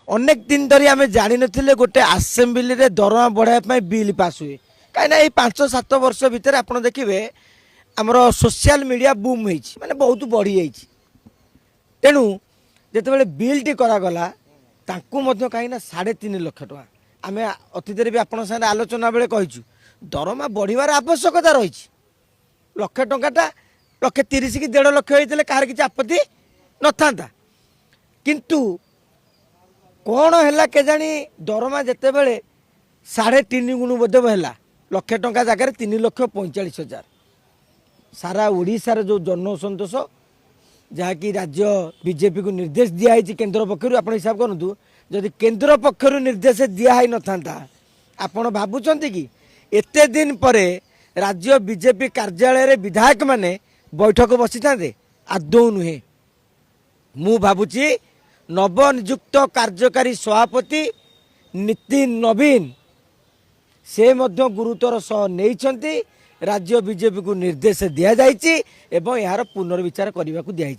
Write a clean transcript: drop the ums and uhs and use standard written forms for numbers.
अनेक दिन धरी आम जान नी गोटे आसेम्बली रे दरमा बढ़ाई बिल पास हुए कहीं 5-7 वर्ष भितर आप देखिए आमर सोशल मीडिया बूम माने बहुत बढ़ी जाइए तेणु जिते बिल टी करागला कहीं 3.5 लाख टका आम अतीत भी आप आलोचना बेले कहीचु दरमा बढ़िवार आवश्यकता रही लक्षे टाटा 130 कि 1.5 लाख होते कहार किसी आपत्ति न था किंतु कौन है केजाणी दरमा जिते बड़े 3.5 गुण बोधे है लक्षे टंका जगह 3,45,000 सारा ओडिशार जो जनसंतोष जहाँकि राज्य बीजेपी को निर्देश दिखाई केंद्र पक्षर आप हिसाब करूँ जदि केंद्र पक्षर निर्देश दिखाई न था आपण भावुं कि एते दिन पर राज्य बीजेपी कार्यालय विधायक माने बैठक बसी था आदौ नुहे मु भावुची नवनियुक्त कार्यकारी सभापति नितिन नवीन से मध्य गुरुतर सह नहीं राज्य बीजेपी को निर्देश दि जाइए एवं यार पुनर्विचार करने को दिखाई।